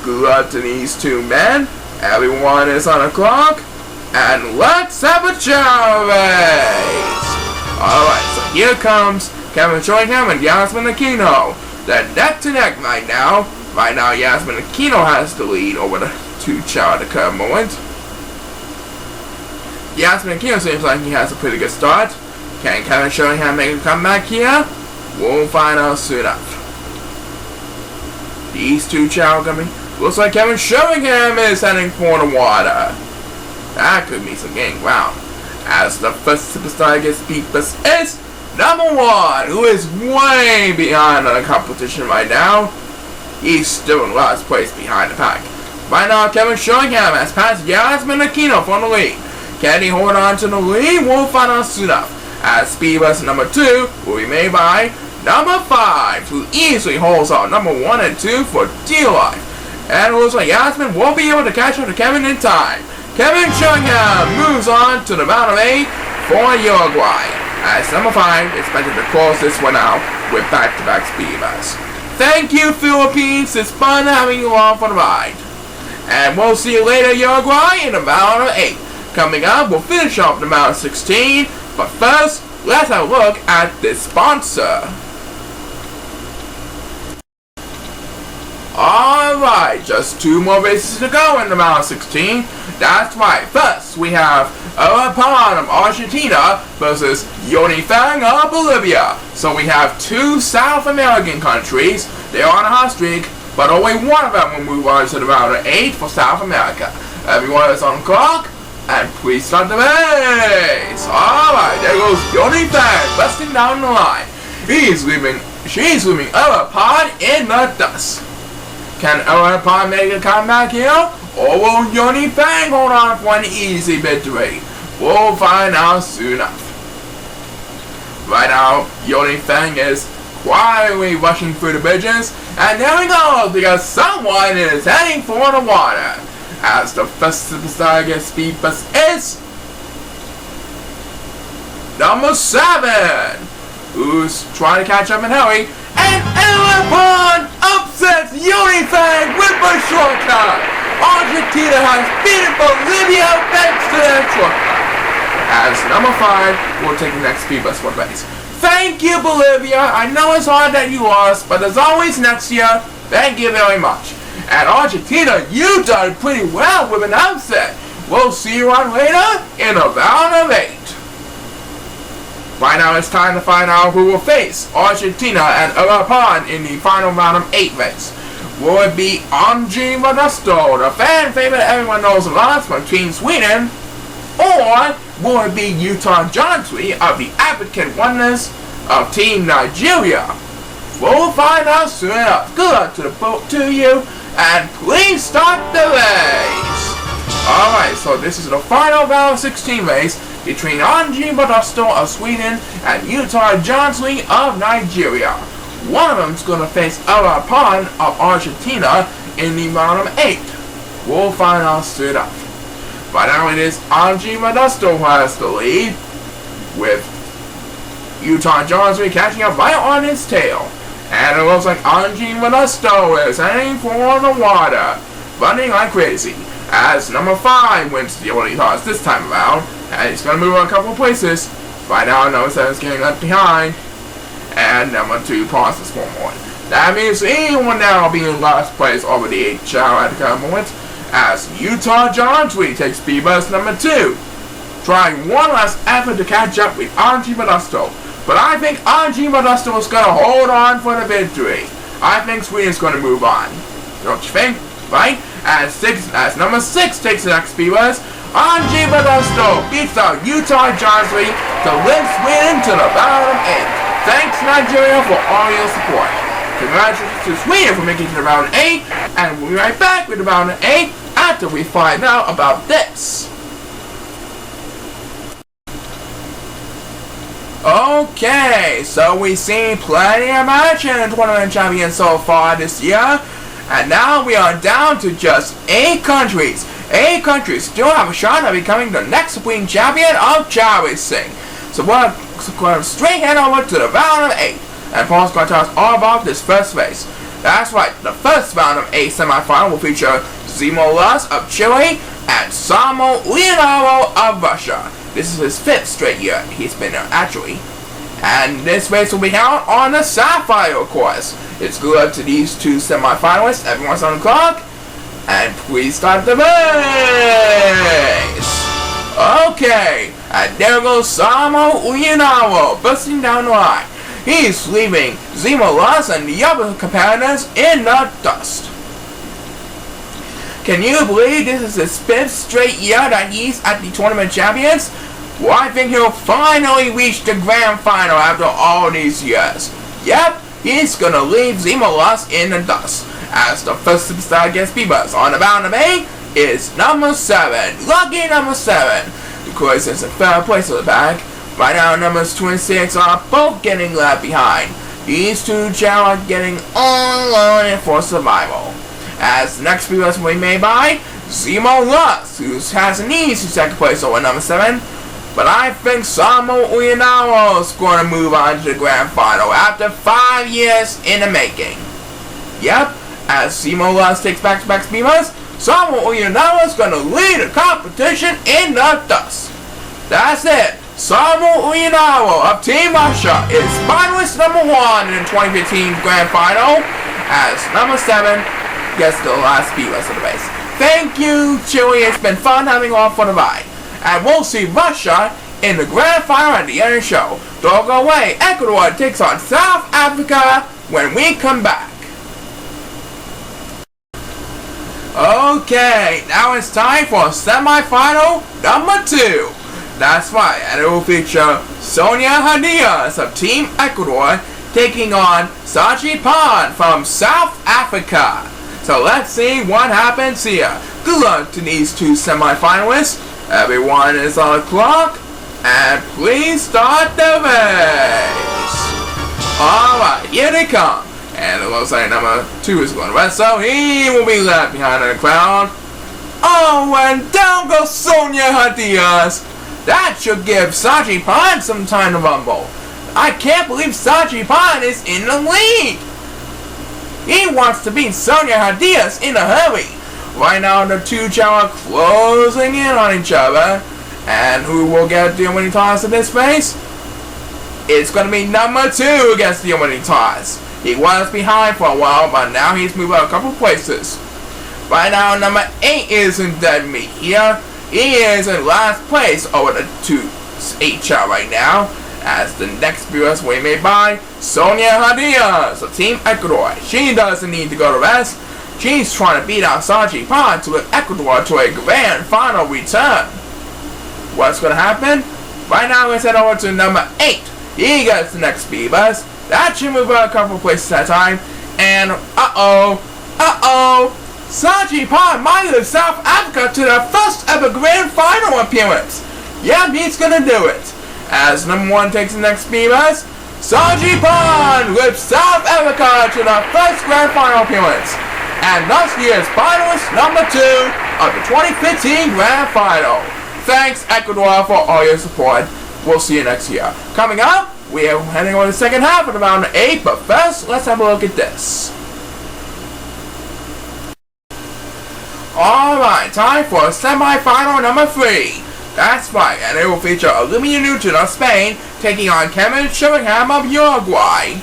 Good luck to these two men. Everyone is on the clock. And let's have a chow race! Alright, so here comes Kevin Sheringham and Yasmin Aquino. They're neck to neck right now. Right now, Yasmin Aquino has the lead over the two Chao at the current moment. Yasmin Aquino seems like he has a pretty good start. Can Kevin Sheringham make a comeback here? We'll find out soon enough. These two Chao coming. Looks like Kevin Sheringham is heading for the water. That could be some getting ground. As the first superstar gets beat, this is number 1, who is way behind the competition right now. He's still in last place behind the pack. Right now, Kevin Sheringham has passed Yasmin Aquino for the lead. Can he hold on to the lead? We'll find out soon enough. As speed bus number 2 will be made by number 5, who easily holds on number 1 and 2 for dear life. And it looks like Yasmin won't be able to catch up to Kevin in time. Kevin Sheringham moves on to the round of 8 for Uruguay. As number 5 is expected to close this one out with back-to-back speed bus. Thank you, Philippines. It's fun having you along for the ride. And we'll see you later, Uruguay, in the round of 8. Coming up, we'll finish off the round of 16. But first, let's have a look at this sponsor. Alright, just 2 more races to go in the round of 16. That's right. First, we have Pan of Argentina versus Yoni Fang of Bolivia. So we have 2 South American countries. They're on a hot streak, but only one of them will move on to the round of 8 for South America. Everyone is on the clock, and please start the race. Alright, there goes Yoni Fang busting down the line. She's leaving Pan in the dust. Can Pan make a comeback here? Or will Yoni Fang hold on for an easy victory? We'll find out soon enough. Right now, Yoni Fang is quietly rushing through the bridges, and there we go, because someone is heading for the water. As the first superstar gets speed bus is number 7, who's trying to catch up in hurry, and Olivia upsets Unifang with a shortcut. Argentina has beaten Bolivia thanks to their shortcut. As number 5 will take the next speed bus for the race. Thank you, Bolivia. I know it's hard that you lost, but as always next year, thank you very much. And Argentina, you done pretty well with an upset. We'll see you on later in a round of 8. Right now it's time to find out who will face Argentina and Olivia in the final round of 8 race. Will it be Olivia Newton, the fan favorite everyone knows lost from Team Sweden, or will it be Utah Johnson of the advocate oneness of Team Nigeria? We'll find out soon enough. Good luck to the boat to you, and please start the race. Alright, so this is the final round of 16 race between Olivia Newton of Sweden and Utah Johnson of Nigeria. One of them is going to face Olivia of Argentina in the round of 8. We'll find out soon enough. Right now it is Olivia Newton who has the lead, with Utah Johnson catching up right on his tail. And it looks like Olivia Newton is heading for the water, running like crazy, as number 5 wins the only toss this time around, and he's going to move on a couple of places. Right now number 7 is getting left behind, and number 2 pauses for more. That means he will now be in last place over the Chao at the current moment, as Utah Johnson takes speed bus number 2, trying one last effort to catch up with Olivia Newton. But I think Olivia Newton is going to hold on for the victory. I think Sweden's going to move on. Don't you think? Right? As number 6 takes the next speed bus, Olivia Newton beats out Utah Johnson to lift Sweden to the round of 8. Thanks, Nigeria, for all your support. Congratulations to Sweden for making it to the round of 8, and we'll be right back with the round of 8 after we find out about this. Okay, so we've seen plenty of action in tournament champions so far this year, and now we are down to just 8 countries. 8 countries still have a shot at becoming the next Supreme Champion of Chao Racing. So we're going to straight head over to the round of 8, and Paul's going to tell us all about this first race. That's right, the first round of 8 semifinal will feature Zimolas of Chile and Samo Leonardo of Russia. This is his 5th straight year he's been there, actually. And this race will be held on the Sapphire course. It's good luck to these 2 semifinalists. Everyone's on the clock. And please start the race. Okay, and there goes Samo Leonardo bursting down the line. He's leaving Zimolas and the other competitors in the dust. Can you believe this is his 5th straight year that he's at the tournament champions? Well, I think he'll finally reach the grand final after all these years. Yep, he's gonna leave Zimolas in the dust, as the first superstar gets speedbus on the round of 8 is number 7. Lucky number 7, because it's a third place of the back. Right now, numbers 26 are both getting left behind. These 2 Chao are getting all alone for survival. As the next speedbus will be made by Zimolas, who has an easy 2nd place over number 7. But I think Samo Leonardo is going to move on to the grand final after 5 years in the making. Yep, as Zimolas takes back-to-back speedbus, Samo Leonardo is going to lead the competition in the dust. That's it. Samo Leonardo of Team Russia is finalist number 1 in the 2015 grand final, as number 7 gets the last speedbus of the race. Thank you, Chile. It's been fun having you all for the ride. And we'll see Russia in the grand final at the end of the show. Don't go away. Ecuador takes on South Africa when we come back. Okay, now it's time for semi-final number 2. That's right, and it will feature Sonia Hadias of Team Ecuador taking on Sachi Pan from South Africa. So let's see what happens here. Good luck to these 2 semi-finalists. Everyone is on the clock, and please start the race. Alright, here they come. And it looks like number 2 is going to rest, so he will be left behind in the crowd. Oh, and down goes Sonia Diaz. That should give Sachi Pan some time to rumble. I can't believe Sachi Pan is in the lead. He wants to beat Sonia Diaz in a hurry. Right now, the two Chao are closing in on each other. And who will get the winning toss in this race? It's going to be number 2 who gets the winning toss. He was behind for a while, but now he's moved up a couple places. Right now, number 8 is in dead meat here. He is in last place over the 8 Chao right now. As the next viewers we made by Sonia Diaz of Team Ecuador. She doesn't need to go to rest. She's trying to beat out Sachi Pan to lift Ecuador to a grand final return. What's going to happen? Right now, let's head over to number 8. He gets the next speed bus. That should move out a couple places at a time. And Sachi Pan might lift South Africa to their first ever grand final appearance. Yeah, he's going to do it. As number 1 takes the next speed bus, Sachi Pan lifts South Africa to their first grand final appearance. And thus he is finalist number 2 of the 2015 Grand Final. Thanks, Ecuador, for all your support. We'll see you next year. Coming up, we are heading over the second half of the round 8, but first, let's have a look at this. Alright, time for semi-final number 3. That's right, and it will feature Olivia Newton of Spain taking on Kevin Sheringham of Uruguay.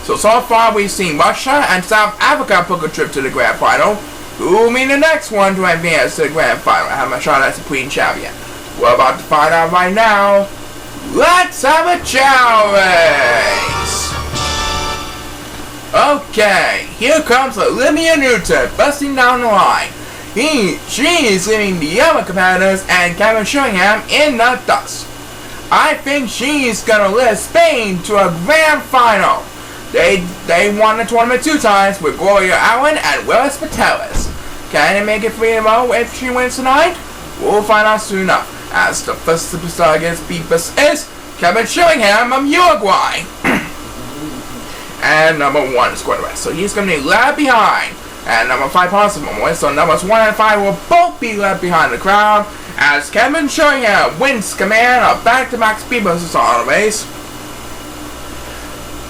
So far we've seen Russia and South Africa book a trip to the Grand Final. Who will be the next one to advance to the Grand Final? I have my shot at Supreme Champion. We're about to find out right now. Let's have a Chao race! Okay, here comes Olivia Newton busting down the line. She's leaving the other competitors and Kevin Sheringham in the dust. I think she's gonna lift Spain to a Grand Final. They won the tournament 2 times with Gloria Allen and Willis Patelis. Can they make it 3-0 if she wins tonight? We'll find out soon enough. As the first superstar against Beepus is Kevin Sheringham of Uruguay. And number 1 is going to rest, so he's going to be left behind. And number 5 possible wins, so numbers 1 and 5 will both be left behind the crowd. As Kevin Sheringham wins command of back-to-back speed buses on the race.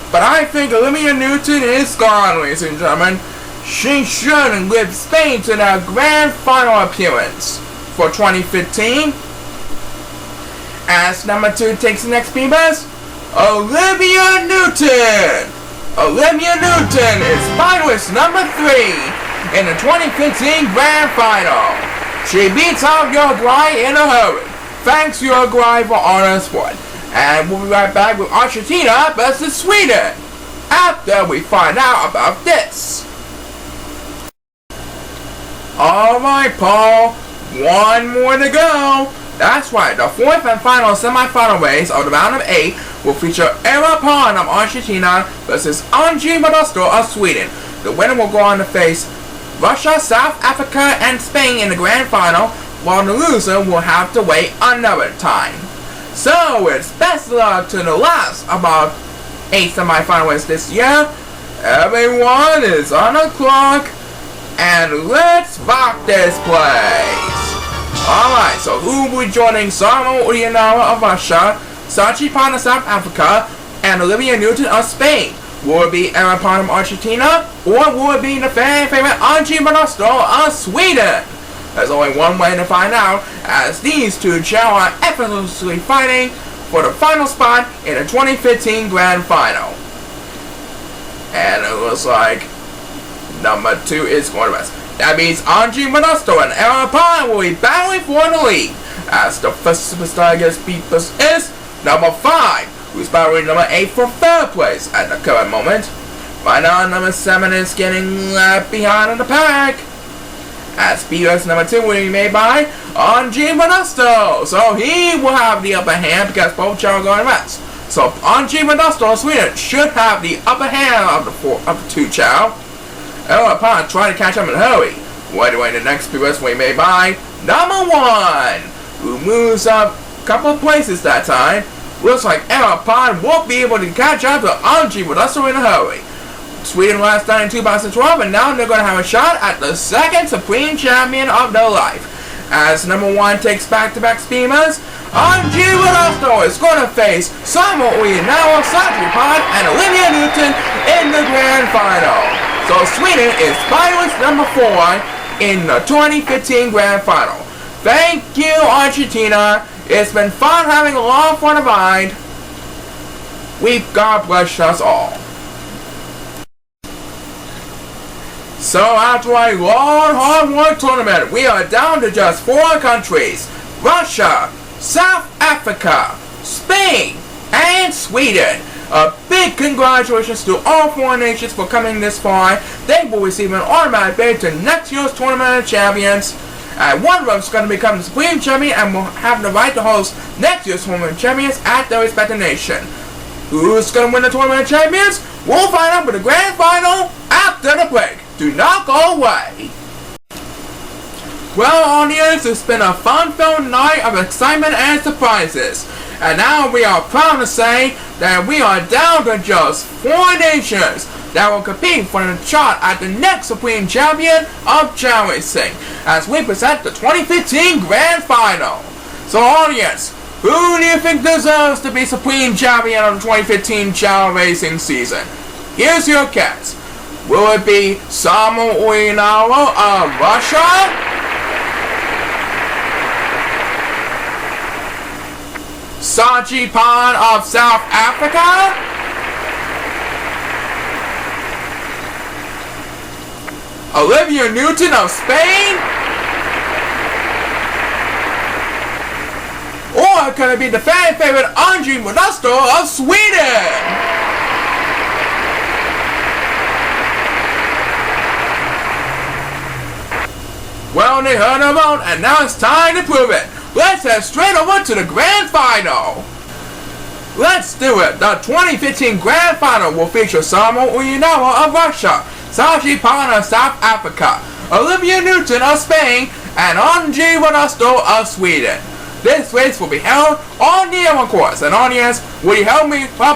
But I think Olivia Newton is gone, ladies and gentlemen. She should lift Spain to their grand final appearance for 2015. As number 2 takes the next speed bus, Olivia Newton. Olivia Newton is finalist number 3 in the 2015 Grand Final. She beats out Uruguay in a hurry. Thanks Uruguay for honor sport. And we'll be right back with Argentina versus Sweden after we find out about this. Alright, Paul. 1 more to go. That's right, the 4th and final semi-final race of the round of 8 will feature Era Pan of Argentina versus Angie Modesto of Sweden. The winner will go on to face Russia, South Africa, and Spain in the grand final, while the loser will have to wait another time. So it's best luck to the last of our 8 semi-finalists this year. Everyone is on the clock, and let's rock this place. Alright, so who will be joining Samuel Uyanawa of Russia, Sachi Pan of South Africa, and Olivia Newton of Spain? Will it be Era Pan of Argentina, or will it be the fan favorite Angie Modesto of Sweden? There's only one way to find out, as these two Chao are effortlessly fighting for the final spot in the 2015 Grand Final. And it looks like number 2 is going to rest. That means Angie Modesto and Era Pan will be battling for the lead, as the first superstar against Beepus is number 5, who's battling number 8 for 3rd place at the current moment. Right now, number 7 is getting left behind in the pack, as Beepus number 2 will be made by Angie Modesto, so he will have the upper hand because both Chao are going to rest. So Angie Modesto of Sweden should have the upper hand of the 2 Chao. Era Pan trying to catch up in a hurry. Waiting the next Beepus will be made by number 1, who moves up a couple of places that time. Looks like Emma Pond won't be able to catch up to Anji with us in a hurry. Sweden last night in 2012, and now they're going to have a shot at the second Supreme Champion of their life. As number 1 takes back-to-back Speeders, Anji Velasco is going to face Samuel Uinawa, Saji Pond, and Olivia Newton in the grand final. So Sweden is finalist number 4 in the 2015 grand final. Thank you, Argentina. It's been fun having a long fun ride. God bless us all. So after a long, hard work tournament, we are down to just 4 countries: Russia, South Africa, Spain, and Sweden. A big congratulations to all 4 nations for coming this far. They will receive an automatic bid to next year's Tournament of Champions. And one of them is going to become the Supreme Champion and will have the right to host next year's Tournament of Champions at their respective nation. Who's going to win the Tournament of Champions? We'll find out with the grand final after the break. Do not go away. Well, audience, it's been a fun-filled night of excitement and surprises. And now we are proud to say that we are down to just 4 nations that will compete for the shot at the next Supreme Champion of Chao Racing as we present the 2015 Grand Final. So audience, who do you think deserves to be Supreme Champion of the 2015 Chao Racing season? Here's your guess. Will it be Samuel Uinawa of Russia? Saji Pond of South Africa? Olivia Newton of Spain? Or could it be the fan favorite Anji Velasco of Sweden? Well, they heard a vote, and now it's time to prove it. Let's head straight over to the Grand Final. Let's do it. The 2015 Grand Final will feature Samuel Uinawa of Russia, Saji Pond of South Africa, Olivia Newton of Spain, and Anji Velasco of Sweden. This race will be held on the Air course. And audience, will you help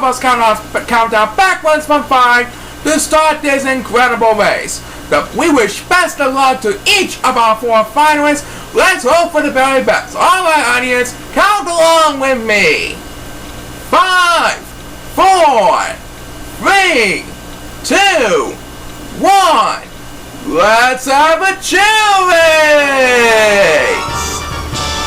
us count down backwards from 5 to start this incredible race? We wish best of luck to each of our 4 finalists. Let's hope for the very best. Alright, audience, count along with me. 5, 4, 3, 2, 1. Let's have a chill race!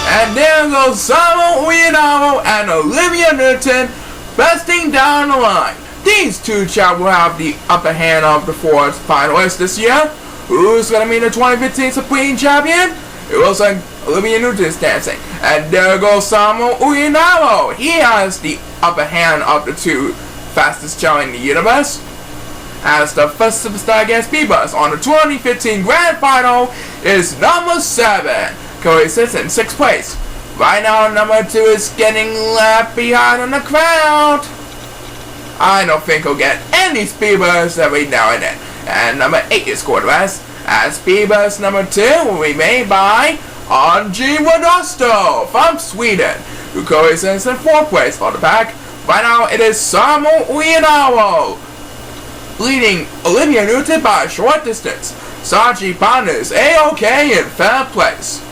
And there goes Samuel Uinawa and Olivia Newton besting down the line. These 2 will have the upper hand of the 4 finalists this year. Who's going to be the 2015 Supreme Champion? It looks like Olivia Newton is dancing. And there goes Samuel Uinawa. He has the upper hand of the 2 fastest Chao in the universe. As the first superstar against P-Bus on the 2015 Grand Final is number 7. Curry sits in 6th place. Right now, number 2 is getting left behind in the crowd. I don't think he'll get any speed bursts every now and then. And number 8 is scored rest, as speed burst number 2 will be made by Anji Velasco from Sweden, who currently sits in 4th place for the pack. Right now, it is Samuel Uinawa leading Olivia Newton by a short distance. Saji Pond is A-OK in 3rd place.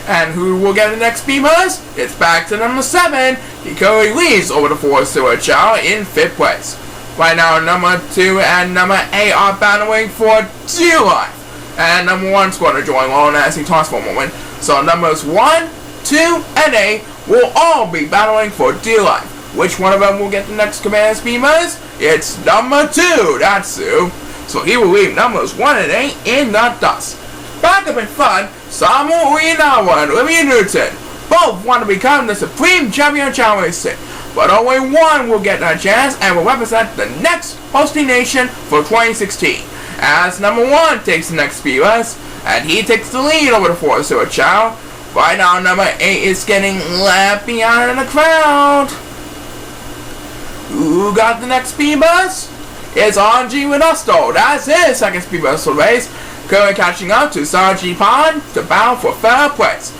And who will get the next speed burst? It's back to number 7. He currently leads over the 4 Stuart Chao in 5th place. Right now, number 2 and number 8 are battling for dear life. And number 1 is going to join alone as he talks for a moment. So numbers 1, 2, and 8 will all be battling for dear life. Which one of them will get the next command speed burst? It's number 2, that's Sue. So he will leave numbers 1 and 8 in the dust. Back up in front, Samuel Uinawa and Olivia Newton both want to become the Supreme Champion of Chao Racing, but only one will get that chance and will represent the next hosting nation for 2016. As number 1 takes the next speed burst, and he takes the lead over the 4 Stuart Chao. Right now, number 8 is getting left behind in the crowd. Who got the next speed burst? It's Anji Velasco. That's his 2nd speed burst for the race. Currently catching up to Saji Pond to battle for 3rd place.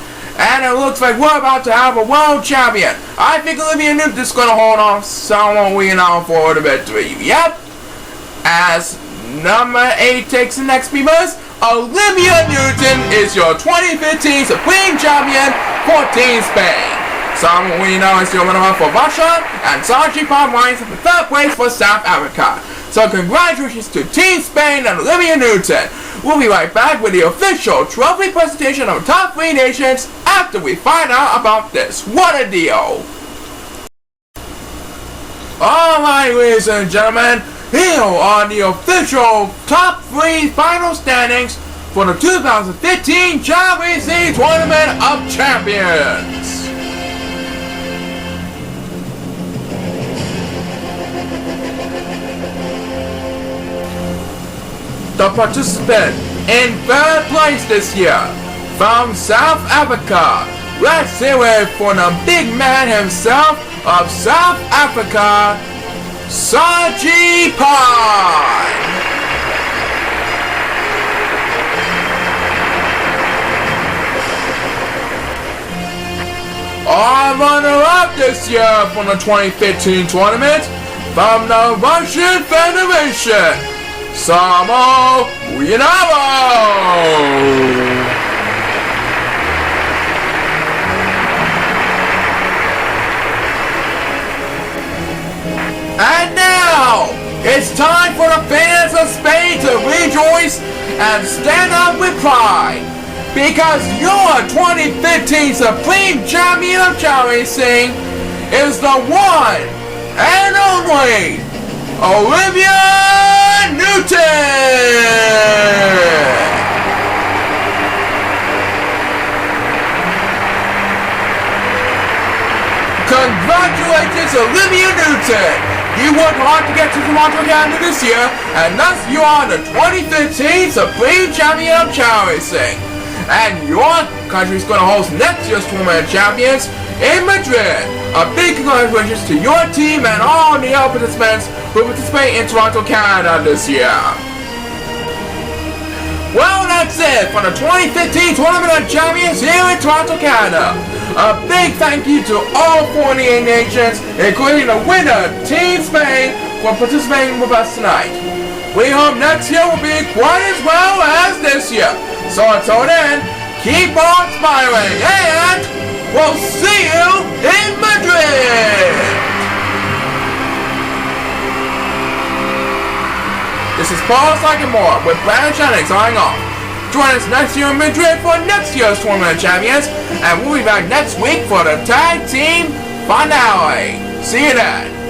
And it looks like we're about to have a world champion. I think Olivia Newton is going to hold on someone we know for the victory. Yep. As number 8 takes the next beavers, Olivia Newton is your 2015 Supreme Champion for Team Spain. Someone we know is the winner for Russia, and Saji Palm wins in 3rd place for South Africa. So congratulations to Team Spain and Olivia Newton. We'll be right back with the official trophy presentation of the top 3 nations after we find out about this. What a deal! Alright, ladies and gentlemen, here are the official top 3 final standings for the 2015 Chao Racing Tournament of Champions. The participant in 3rd place this year from South Africa. Let's hear it for the big man himself of South Africa, Saji Palm. Our runner-up this year from the 2015 tournament from the Russian Federation, Chao Racing. And now, it's time for the fans of Spain to rejoice and stand up with pride, because your 2015 Supreme Champion of Chao Racing is the one and only Olivia Newton! Congratulations, Olivia Newton! You worked hard to get to Toronto, Canada this year, and thus you are the 2015 Supreme Champion of Chao Racing. And your country is going to host next year's Tournament of Champions in Madrid. A big congratulations to your team and all the other participants who participate in Toronto, Canada this year. Well, that's it for the 2015 Tournament of Champions here in Toronto, Canada. A big thank you to all 48 nations, including the winner, Team Spain, for participating with us tonight. We hope next year will be quite as well as this year. So until then, keep on smiling, and we'll see you in Madrid! This is Paul Sycamore with Brandon Channing signing off. Join us next year in Madrid for next year's Tournament of Champions, and we'll be back next week for the Tag Team Finale. See you then!